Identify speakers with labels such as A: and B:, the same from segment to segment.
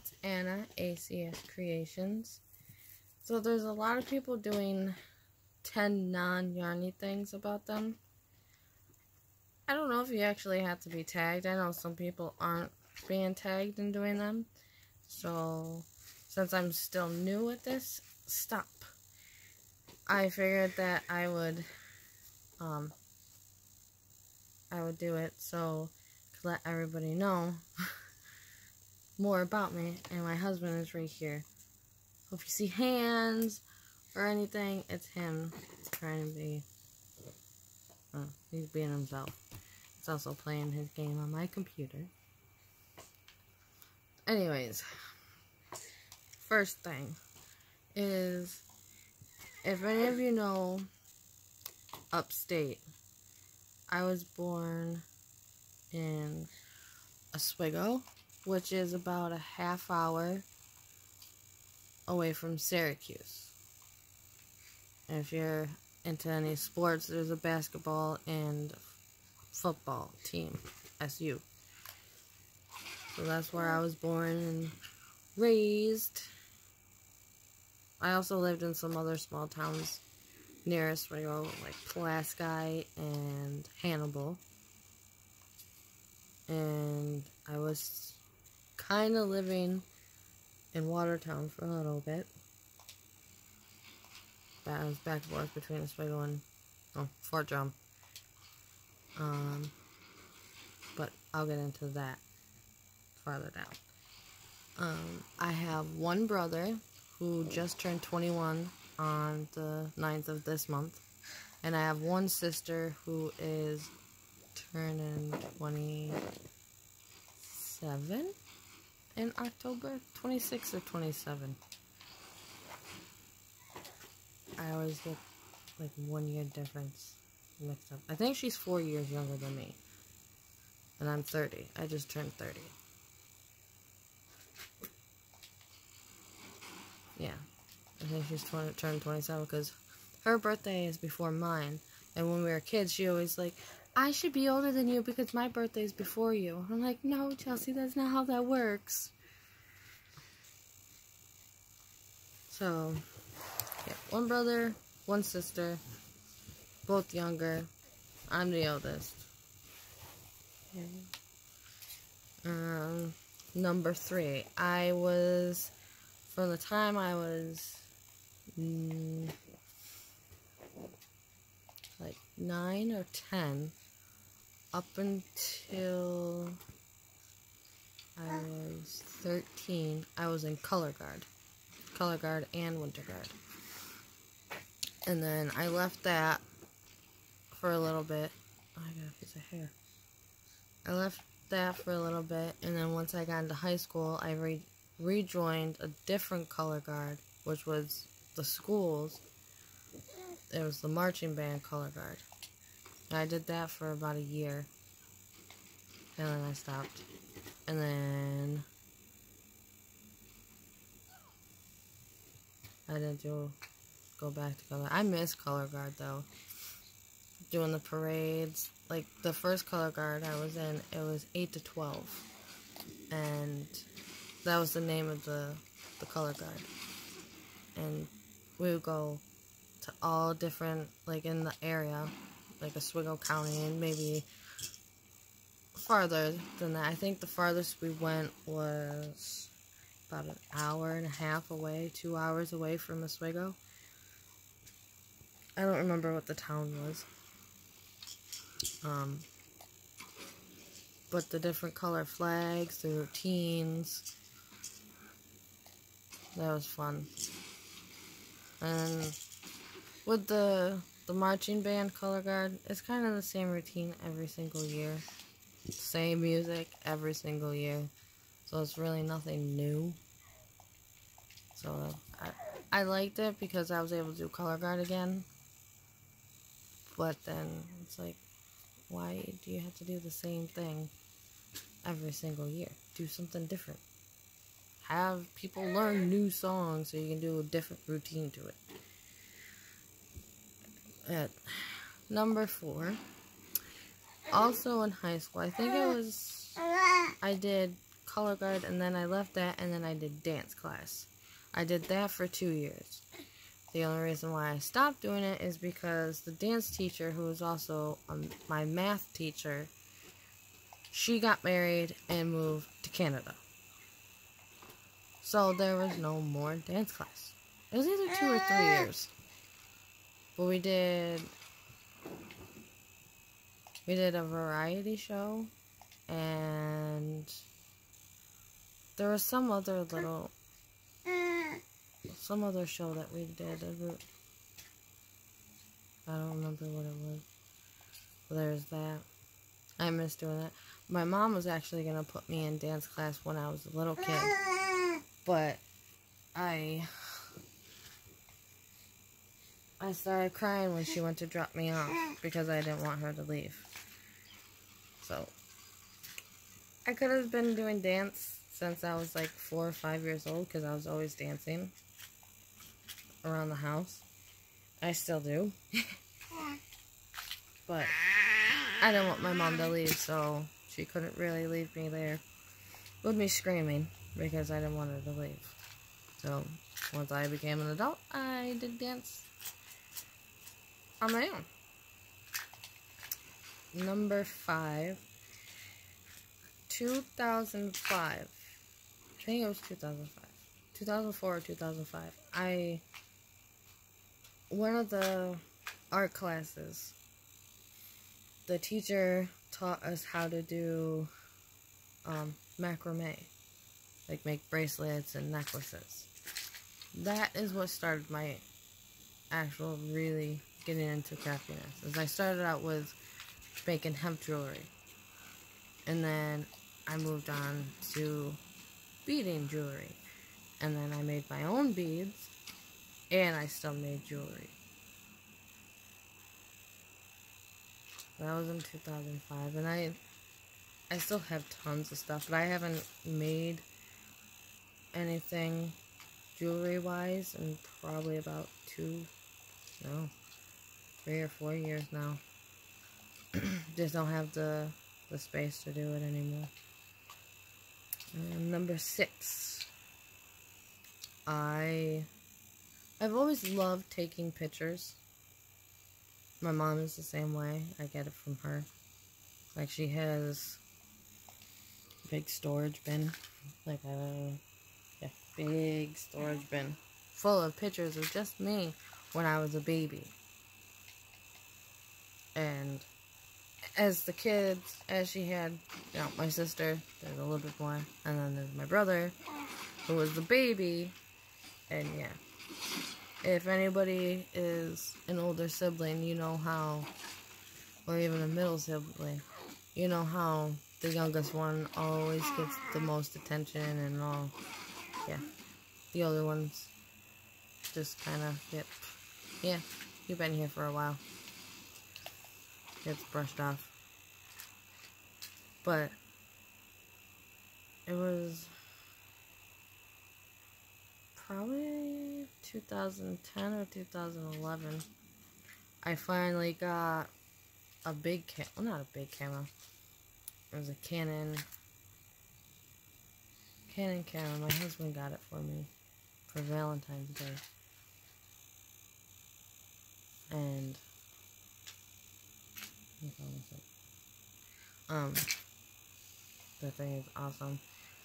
A: it's Anna, ACS Creations. So there's a lot of people doing 10 non-yarny things about them. I don't know if you actually have to be tagged. I know some people aren't being tagged in doing them. So since I'm still new at this, I figured that I would do it so to let everybody know more about me. And my husband is right here. So if you see hands or anything, it's him trying to be, he's being himself. He's also playing his game on my computer. Anyways, first thing is, if any of you know upstate, I was born in Oswego, which is about a half hour away from Syracuse. And if you're into any sports, there's a basketball and football team, SU. So that's where I was born and raised. I also lived in some other small towns near Oswego, like Pulaski and Hannibal. And I was kind of living in Watertown for a little bit. I was back and forth between Oswego and Fort Drum. But I'll get into that farther down. I have one brother who just turned 21 on the 9th of this month. And I have one sister who is turning 27 in October. 26 or 27. I always get like 1 year difference mixed up. I think she's 4 years younger than me. And I'm 30. I just turned 30. Yeah. I think she's turned 27 because her birthday is before mine. And when we were kids, she always like, I should be older than you because my birthday is before you. I'm like, no, Chelsea, that's not how that works. So, yeah, one brother, one sister, both younger. I'm the oldest. Number 3. I was, from the time I was like 9 or 10 up until I was 13, I was in color guard and winter guard. And then I left that for a little bit. Oh, I got a piece of hair. I left that for a little bit, and then once I got into high school, I rejoined a different color guard, which was the schools. It was the marching band color guard. And I did that for about a year, and then I stopped. And then I didn't go back to color. I miss color guard though. Doing the parades. Like the first color guard I was in, it was 8 to 12. And that was the name of the color guard. And we would go to all different, like in the area, like Oswego County, and maybe farther than that. I think the farthest we went was about an hour and a half away, 2 hours away from Oswego. I don't remember what the town was. But the different color flags, the routines, that was fun. And with the marching band color guard, it's kind of the same routine every single year. Same music every single year. So it's really nothing new. So I liked it because I was able to do color guard again. But then it's like, why do you have to do the same thing every single year? Do something different. Have people learn new songs so you can do a different routine to it. At number 4, also in high school, I think it was, I did color guard, and then I left that, and then I did dance class. I did that for 2 years. The only reason why I stopped doing it is because the dance teacher, who was also my math teacher, she got married and moved to Canada. So there was no more dance class. It was either 2 or 3 years. But we did a variety show, and there was some other show that we did. I don't remember what it was. But there's that. I miss doing that. My mom was actually going to put me in dance class when I was a little kid. But I started crying when she went to drop me off because I didn't want her to leave. So, I could have been doing dance since I was like 4 or 5 years old because I was always dancing around the house. I still do. But I didn't want my mom to leave, so she couldn't really leave me there with me screaming because I didn't want her to leave. So, once I became an adult, I did dance on my own. Number 5, 2005. I think it was 2005. 2004 or 2005. One of the art classes, the teacher taught us how to do macrame. Like make bracelets and necklaces. That is what started my actual really getting into craftiness. As I started out with making hemp jewelry, and then I moved on to beading jewelry, and then I made my own beads, and I still made jewelry. That was in 2005, and I still have tons of stuff, but I haven't made anything jewelry wise in probably about 3 or 4 years now. Just don't have the space to do it anymore. Number 6. I've always loved taking pictures. My mom is the same way. I get it from her. Like, she has a big storage bin. Like, big storage bin full of pictures of just me when I was a baby. And as the kids, as she had, my sister, there's a little bit more, and then there's my brother, who was the baby, and yeah. If anybody is an older sibling, you know how, or even a middle sibling, you know how the youngest one always gets the most attention and all. Yeah, the older ones just kind of get, yeah, you've been here for a while. Gets brushed off. But it was probably 2010 or 2011. I finally got a big well, not a big camera. It was a Canon camera. My husband got it for me for Valentine's Day. And the thing is awesome.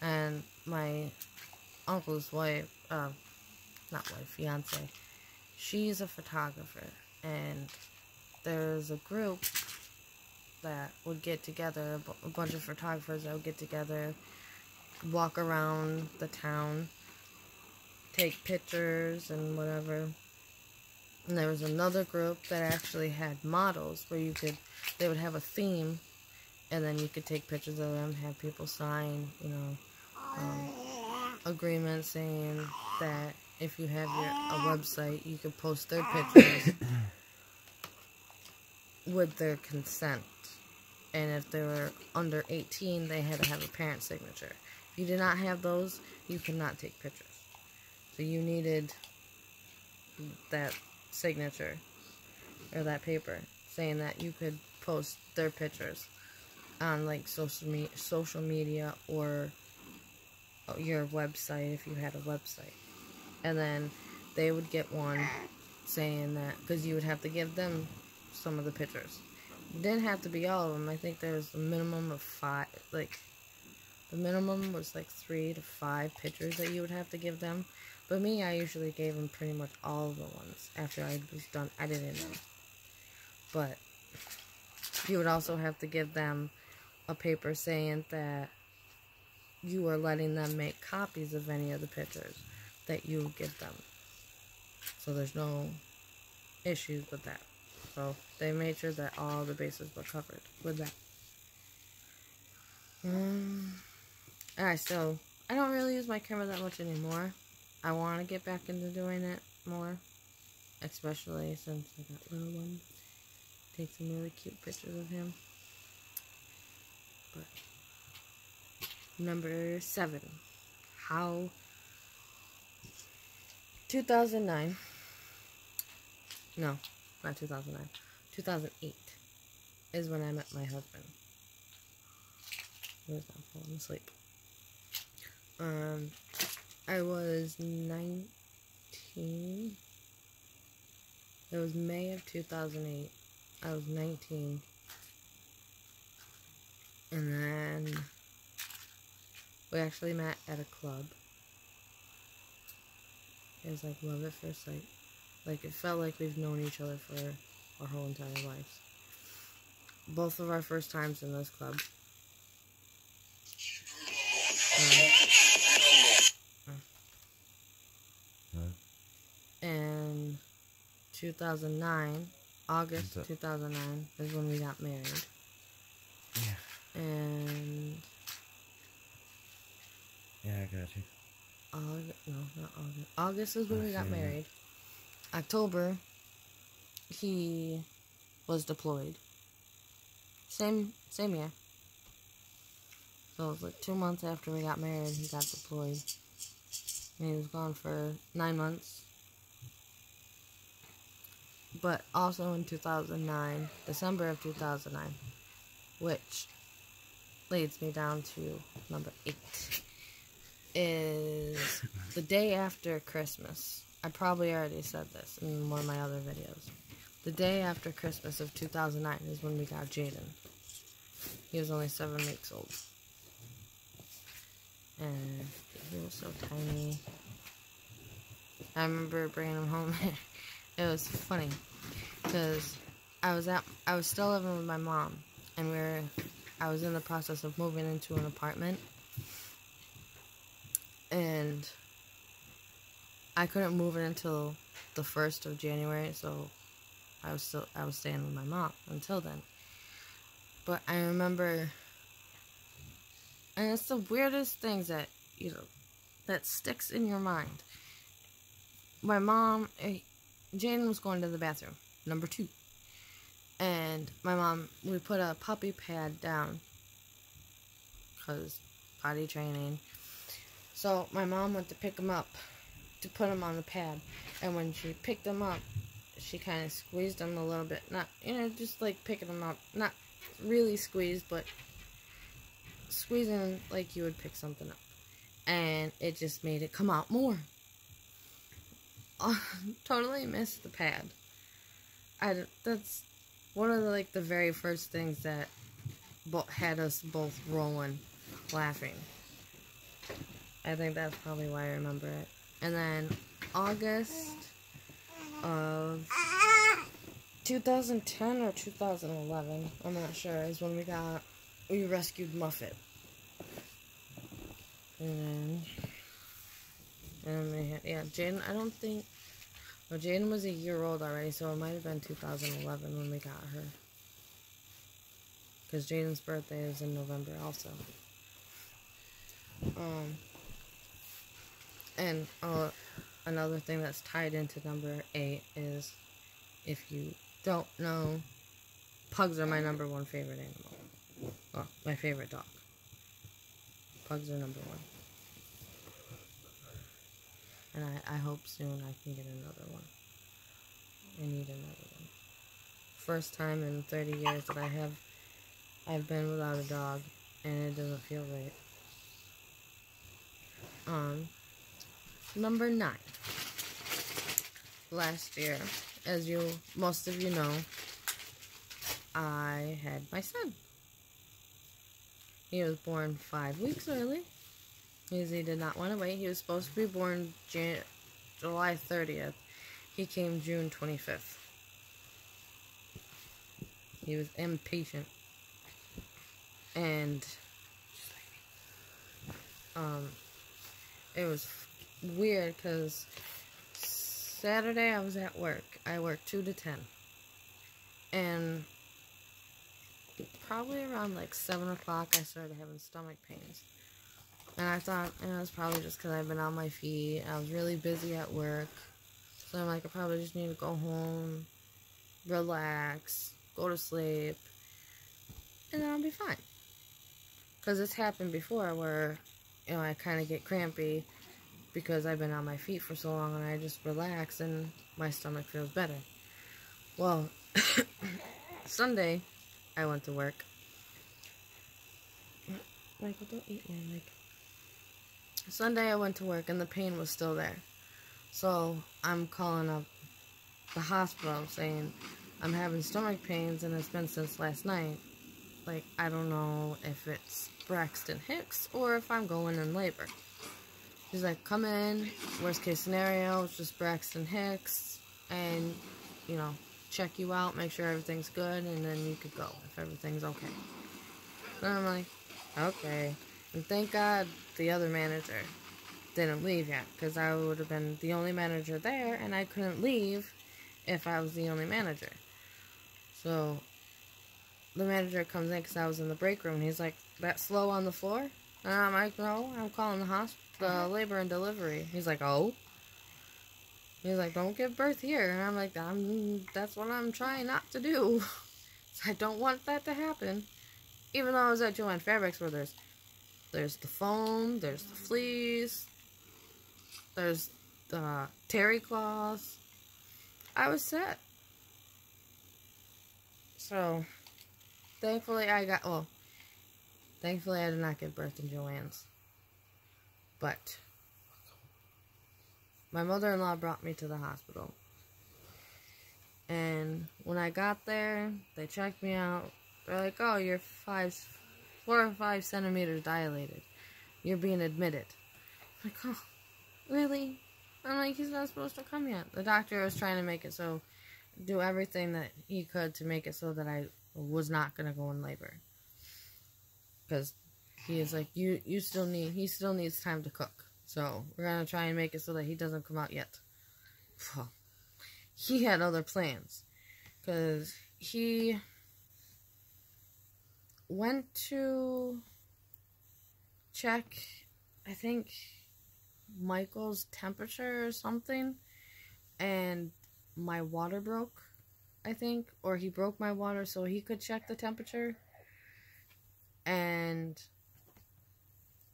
A: And my uncle's wife, fiance, she's a photographer, and there's a group that would get together, a bunch of photographers that would get together, walk around the town, take pictures and whatever. And there was another group that actually had models where they would have a theme, and then you could take pictures of them, have people sign, agreements saying that if you have a website, you could post their pictures with their consent. And if they were under 18, they had to have a parent signature. If you did not have those, you could not take pictures. So you needed that signature or that paper saying that you could post their pictures on like social media or your website if you had a website. And then they would get one saying that, because you would have to give them some of the pictures. It didn't have to be all of them. I think there was a minimum of 5, like, the minimum was like 3 to 5 pictures that you would have to give them. But me, I usually gave them pretty much all of the ones after I was done editing them. But you would also have to give them a paper saying that you were letting them make copies of any of the pictures that you give them. So there's no issues with that. So they made sure that all the bases were covered with that. I don't really use my camera that much anymore. I want to get back into doing it more, especially since I got little ones. Take some really cute pictures of him. But number 7, how 2009. No, not 2009. 2008 is when I met my husband. He was not falling asleep. I was 19. It was May of 2008. I was 19. And then we actually met at a club. It was like love at first sight. Like, it felt like we've known each other for our whole entire lives. Both of our first times in this club. And 2009, August 2009 is when we got married.
B: Yeah.
A: And
B: yeah, I got you.
A: No, not August. August is when we got married. October, he was deployed. Same year. So it was like 2 months after we got married, he got deployed. And he was gone for 9 months. But also in 2009, December of 2009, which leads me down to number 8, is the day after Christmas. I probably already said this in one of my other videos. The day after Christmas of 2009 is when we got Jaden. He was only 7 weeks old. And he was so tiny. I remember bringing him home. It was funny because I was still living with my mom, and I was in the process of moving into an apartment, and I couldn't move it until the 1st of January, so I was staying with my mom until then. But I remember, and it's the weirdest things that, that sticks in your mind. My mom, Jaden was going to the bathroom, number 2. And my mom, we put a puppy pad down, because potty training. So my mom went to pick him up, to put him on the pad. And when she picked him up, she kind of squeezed him a little bit. Not, just like picking him up. Not really squeezed, but squeezing like you would pick something up. And it just made it come out more. Totally missed the pad. That's one of the very first things that had us both rolling, laughing. I think that's probably why I remember it. And then August of 2010 or 2011, I'm not sure, is when we rescued Muffet. And Jaden, Jaden was a year old already, so it might have been 2011 when we got her. Because Jaden's birthday is in November also. And another thing that's tied into number 8 is, if you don't know, pugs are my number 1 favorite animal. Well, my favorite dog. Pugs are number 1. And I hope soon I can get another one. I need another one. First time in 30 years that I've been without a dog, and it doesn't feel right. on number 9. Last year, as most of you know, I had my son. He was born 5 weeks early because he did not want to wait. He was supposed to be born July 30th. He came June 25th. He was impatient. And it was weird because Saturday I was at work. I worked 2 to 10. And probably around like 7 o'clock I started having stomach pains. And I thought it was probably just because I've been on my feet. I was really busy at work. So I'm like, I probably just need to go home, relax, go to sleep, and then I'll be fine. Because it's happened before where, I kind of get crampy because I've been on my feet for so long and I just relax and my stomach feels better. Well, Sunday, I went to work. Michael, don't eat my leg. Sunday, I went to work and the pain was still there. So, I'm calling up the hospital saying, I'm having stomach pains and it's been since last night. Like, I don't know if it's Braxton Hicks or if I'm going in labor. He's like, come in, worst case scenario, it's just Braxton Hicks, and, check you out, make sure everything's good, and then you could go if everything's okay. And I'm like, okay. And thank God the other manager didn't leave yet, because I would have been the only manager there, and I couldn't leave if I was the only manager. So, the manager comes in because I was in the break room, and he's like, that slow on the floor? And I'm like, no, I'm calling the labor and delivery. He's like, oh? He's like, don't give birth here. And I'm like, that's what I'm trying not to do. I don't want that to happen. Even though I was at Joanne Fabrics where there's the foam, there's the fleece, there's the terry cloth. I was set. So, thankfully I did not give birth in Joanne's. But my mother-in-law brought me to the hospital. And when I got there, they checked me out. They're like, oh, you're 4 or 5 centimeters dilated. You're being admitted. I'm like, oh, really? I'm like, he's not supposed to come yet. The doctor was trying to do everything that he could to make it so that I was not going to go in labor. Because he is like, he still needs time to cook. So, we're going to try and make it so that he doesn't come out yet. Well, he had other plans. Because he went to check, I think, Michael's temperature or something. And my water broke, I think. Or he broke my water so he could check the temperature. And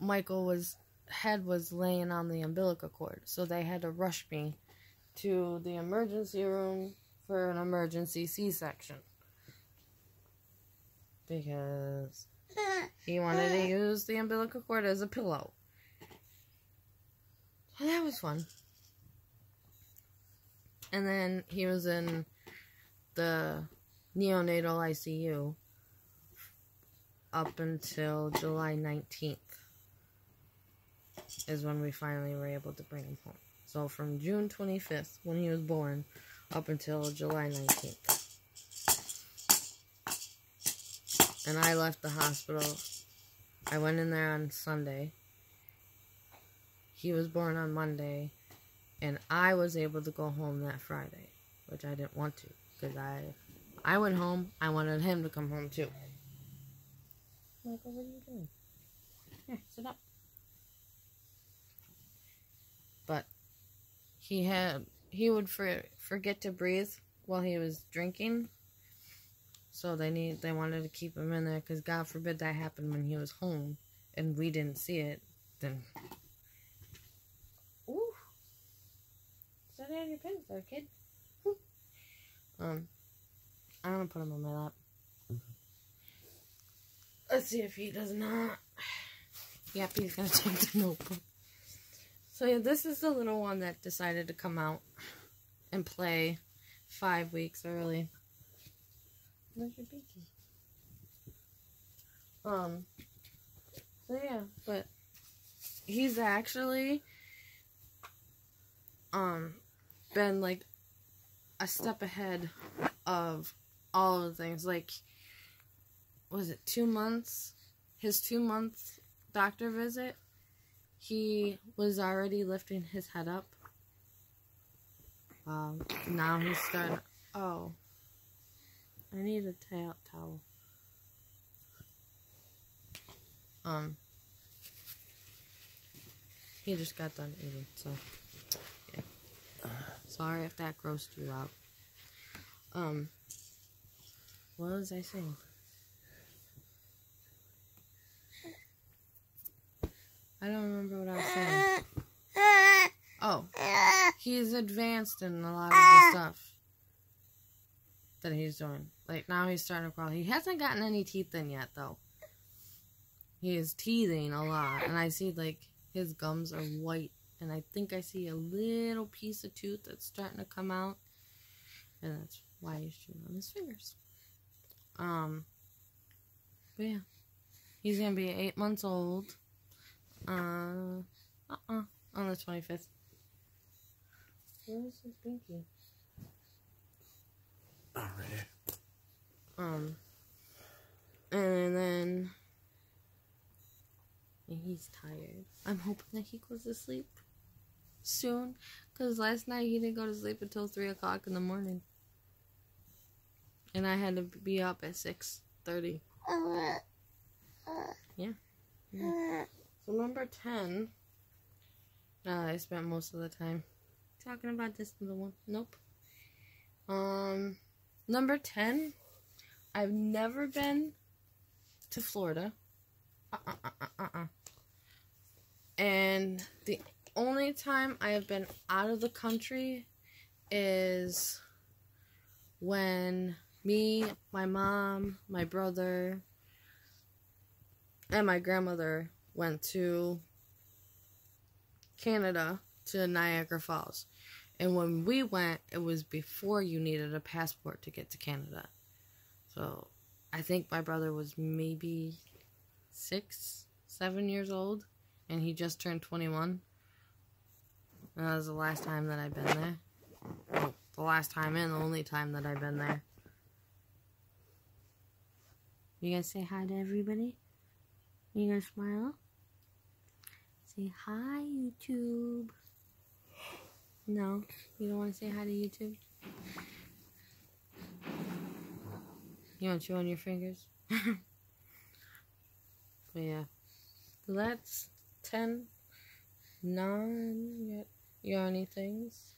A: Michael's head was laying on the umbilical cord, so they had to rush me to the emergency room for an emergency C-section because he wanted to use the umbilical cord as a pillow. So that was fun. And then he was in the neonatal ICU up until July 19th. Is when we finally were able to bring him home. So from June 25th, when he was born, up until July 19th. And I left the hospital. I went in there on Sunday. He was born on Monday. And I was able to go home that Friday. Which I didn't want to. Because I went home. I wanted him to come home too. Michael, what are you doing? Here, sit up. But he would forget to breathe while he was drinking. So they wanted to keep him in there because God forbid that happened when he was home and we didn't see it. Then, ooh, set down your pins there, kid. I'm gonna put him on my lap. Let's see if he does not. Yep, he's gonna take the notebook. So yeah, this is the little one that decided to come out and play 5 weeks early. Where's your pinky? So yeah, but he's actually been like a step ahead of all of the things. Like, was it 2 months? His 2-month doctor visit, he was already lifting his head up. Now he's starting. Oh, I need a towel. He just got done eating, so yeah. Sorry if that grossed you out. What was I saying? I don't remember what I was saying. Oh, he's advanced in a lot of the stuff that he's doing. Like, now he's starting to crawl. He hasn't gotten any teeth in yet, though. He is teething a lot, and I see, like, his gums are white, and I think I see a little piece of tooth that's starting to come out, and that's why he's chewing on his fingers. But yeah, he's gonna be 8 months old, on the 25th. Where's his pinky?
B: Alright.
A: And then he's tired. I'm hoping that he goes to sleep soon, because last night he didn't go to sleep until 3 o'clock in the morning. And I had to be up at 6:30. Yeah. So number 10, I spent most of the time talking about this little one. Nope. Number 10, I've never been to Florida. And the only time I have been out of the country is when me, my mom, my brother, and my grandmother went to Canada, to Niagara Falls. And when we went, it was before you needed a passport to get to Canada. So I think my brother was maybe 6, 7 years old, and he just turned 21. And that was the last time that I've been there. Well, the last time and the only time that I've been there. You guys say hi to everybody? You gonna smile? Say hi, YouTube. No? You don't want to say hi to YouTube? You want to chew on your fingers? But yeah. So that's 10 non-yarny things.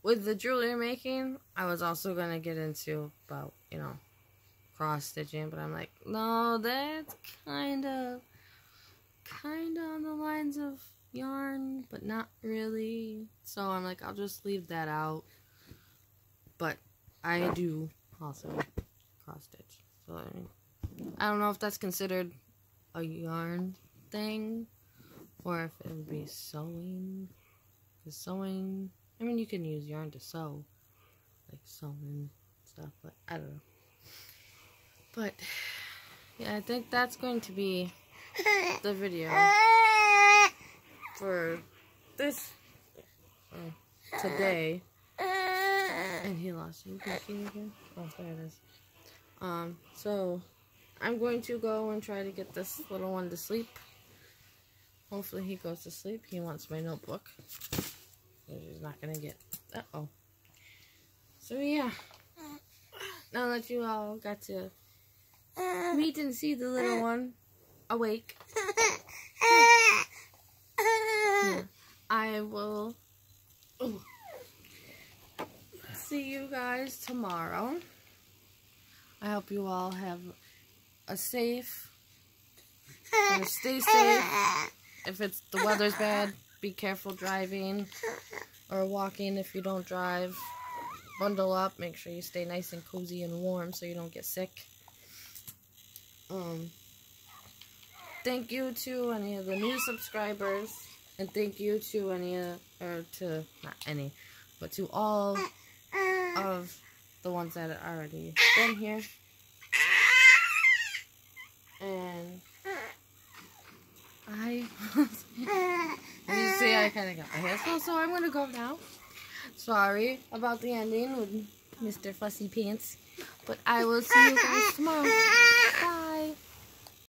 A: With the jewelry making, I was also going to get into about, cross-stitching, but I'm like, no, that's kind of on the lines of yarn, but not really. So I'm like, I'll just leave that out. But I do also cross-stitch. So I don't know if that's considered a yarn thing, or if it would be sewing. Because sewing, you can use yarn to sew, like sewing stuff, but I don't know. But yeah, I think that's going to be the video for this today. And he lost his pinky again. Oh, there it is. So I'm going to go and try to get this little one to sleep. Hopefully he goes to sleep. He wants my notebook. He's not gonna get. Uh-oh. So yeah. Now that you all got to meet and see the little one awake, yeah, I will see you guys tomorrow. I hope you all have a safe, stay safe. If the weather's bad, be careful driving or walking if you don't drive. Bundle up, make sure you stay nice and cozy and warm so you don't get sick. Thank you to any of the new subscribers. And thank you to not any, but to all of the ones that have already been here. And you see, I kind of got my hair full, so I'm going to go now. Sorry about the ending with Mr. Fussy Pants, but I will see you guys tomorrow. Bye.